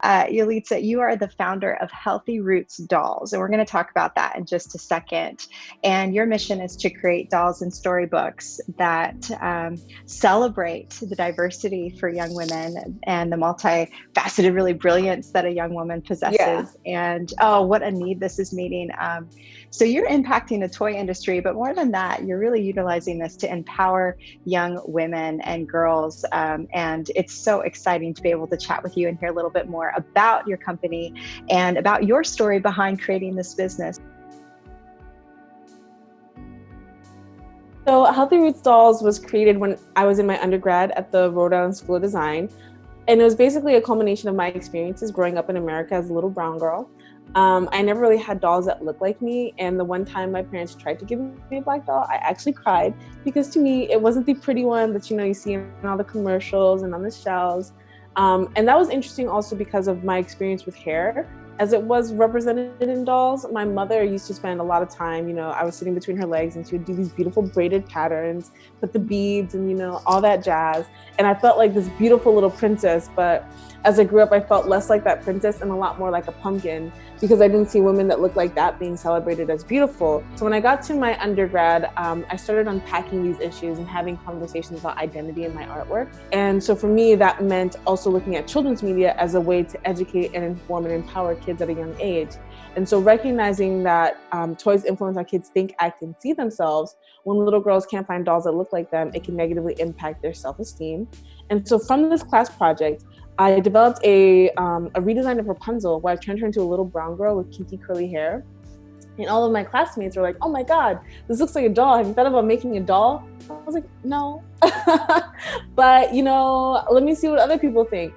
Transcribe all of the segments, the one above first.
Yelitsa, you are the founder of Healthy Roots Dolls, and we're going to talk about that in just a second. And your mission is to create dolls and storybooks that celebrate the diversity for young women and the multifaceted, really brilliance that a young woman Yeah. possesses. And oh, what a need this is meeting. So you're impacting the toy industry, but more than that, you're really utilizing this to empower young women and girls. And it's so exciting to be able to chat with you and hear a little bit more about your company and about your story behind creating this business. So Healthy Roots Dolls was created when I was in my undergrad at the Rhode Island School of Design. And it was basically a culmination of my experiences growing up in America as a little brown girl. I never really had dolls that looked like me. And the one time my parents tried to give me a black doll, I actually cried because to me, it wasn't the pretty one that, you see in all the commercials and on the shelves. And that was interesting also because of my experience with hair. As it was represented in dolls, my mother used to spend a lot of time, I was sitting between her legs and she would do these beautiful braided patterns, put the beads and, all that jazz. And I felt like this beautiful little princess, but as I grew up, I felt less like that princess and a lot more like a pumpkin because I didn't see women that looked like that being celebrated as beautiful. So when I got to my undergrad, I started unpacking these issues and having conversations about identity in my artwork. And so for me, that meant also looking at children's media as a way to educate and inform and empower kids at a young age. And so recognizing that toys influence how kids think, act, and see themselves, when little girls can't find dolls that look like them, it can negatively impact their self-esteem. And so from this class project, I developed a redesign of Rapunzel where I turned her into a little brown girl with kinky curly hair. And all of my classmates were like, oh my God, this looks like a doll. Have you thought about making a doll? I was like, no. But, let me see what other people think.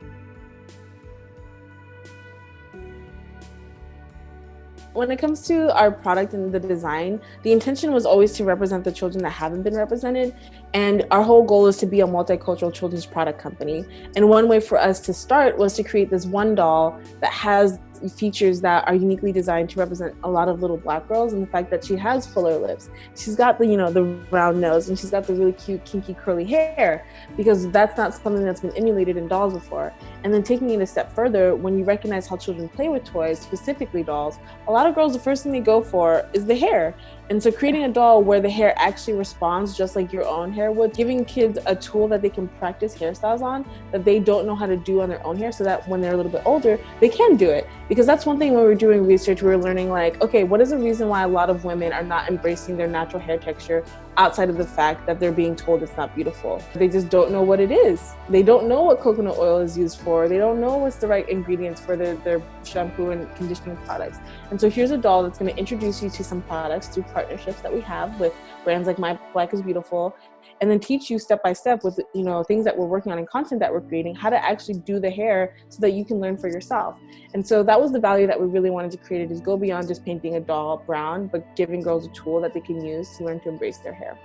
When it comes to our product and the design, the intention was always to represent the children that haven't been represented. And our whole goal is to be a multicultural children's product company. And one way for us to start was to create this one doll that has features that are uniquely designed to represent a lot of little Black girls, and the fact that she has fuller lips. She's got the, the round nose, and she's got the really cute, kinky, curly hair, because that's not something that's been emulated in dolls before. And then taking it a step further, when you recognize how children play with toys, specifically dolls, a lot of girls, the first thing they go for is the hair. And so creating a doll where the hair actually responds just like your own hair would, giving kids a tool that they can practice hairstyles on that they don't know how to do on their own hair, so that when they're a little bit older, they can do it. Because that's one thing when we were doing research, we were learning like, okay, what is the reason why a lot of women are not embracing their natural hair texture outside of the fact that they're being told it's not beautiful? They just don't know what it is. They don't know what coconut oil is used for. They don't know what's the right ingredients for their shampoo and conditioning products. And so here's a doll that's going to introduce you to some products through partnerships that we have with brands like My Black is Beautiful, and then teach you step by step with things that we're working on and content that we're creating, how to actually do the hair so that you can learn for yourself. And so that was the value that we really wanted to create, is go beyond just painting a doll brown, but giving girls a tool that they can use to learn to embrace their hair.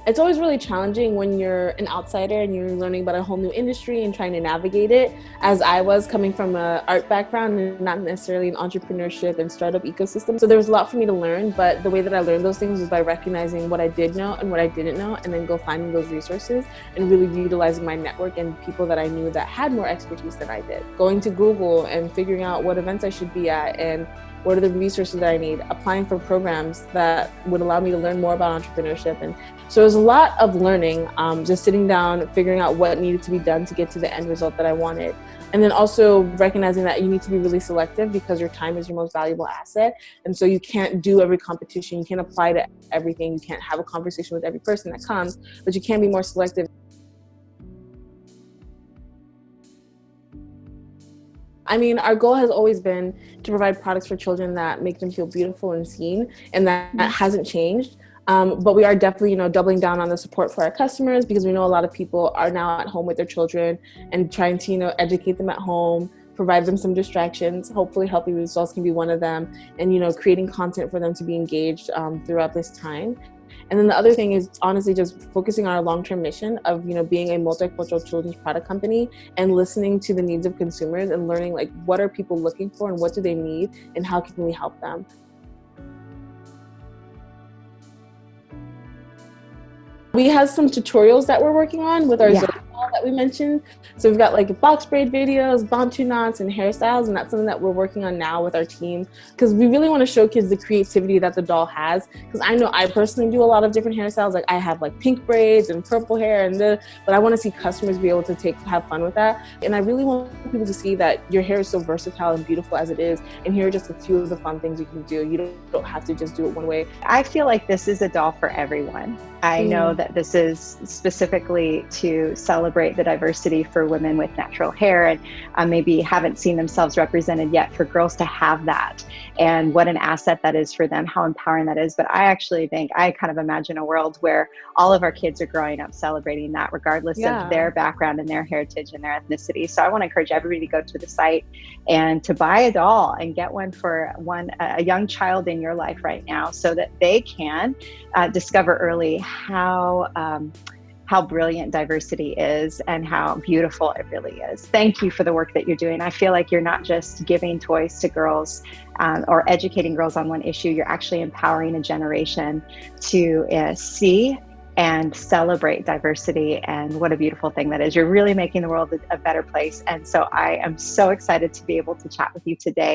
It's always really challenging when you're an outsider and you're learning about a whole new industry and trying to navigate it, as I was coming from an art background and not necessarily an entrepreneurship and startup ecosystem. So there was a lot for me to learn, but the way that I learned those things was by recognizing what I did know and what I didn't know, and then go finding those resources and really utilizing my network and people that I knew that had more expertise than I did. Going to Google and figuring out what events I should be at and what are the resources that I need, applying for programs that would allow me to learn more about entrepreneurship. And so it was a lot of learning, just sitting down, figuring out what needed to be done to get to the end result that I wanted. And then also recognizing that you need to be really selective because your time is your most valuable asset. And so you can't do every competition, you can't apply to everything, you can't have a conversation with every person that comes, but you can be more selective. I mean, our goal has always been to provide products for children that make them feel beautiful and seen, and that hasn't changed. But we are definitely, doubling down on the support for our customers, because we know a lot of people are now at home with their children and trying to, educate them at home, provide them some distractions. Hopefully Healthy Results can be one of them, and, creating content for them to be engaged throughout this time. And then the other thing is honestly just focusing on our long-term mission of, being a multicultural children's product company and listening to the needs of consumers and learning like what are people looking for and what do they need and how can we help them. We have some tutorials that we're working on with our Yeah. Zoe doll that we mentioned. So we've got like box braid videos, bantu knots, and hairstyles, and that's something that we're working on now with our team, because we really want to show kids the creativity that the doll has. Because I know I personally do a lot of different hairstyles. Like I have like pink braids and purple hair, but I want to see customers be able to have fun with that. And I really want people to see that your hair is so versatile and beautiful as it is. And here are just a few of the fun things you can do. You don't have to just do it one way. I feel like this is a doll for everyone. I know that this is specifically to celebrate the diversity for women with natural hair, and maybe haven't seen themselves represented yet, for girls to have that, and what an asset that is for them, how empowering that is. But I actually think, I kind of imagine a world where all of our kids are growing up celebrating that, regardless of their background and their heritage and their ethnicity. So I want to encourage everybody to go to the site and to buy a doll and get one for a young child in your life right now, so that they can discover early how brilliant diversity is and how beautiful it really is. Thank you for the work that you're doing. I feel like you're not just giving toys to girls or educating girls on one issue. You're actually empowering a generation to see and celebrate diversity, and what a beautiful thing that is. You're really making the world a better place. And so I am so excited to be able to chat with you today.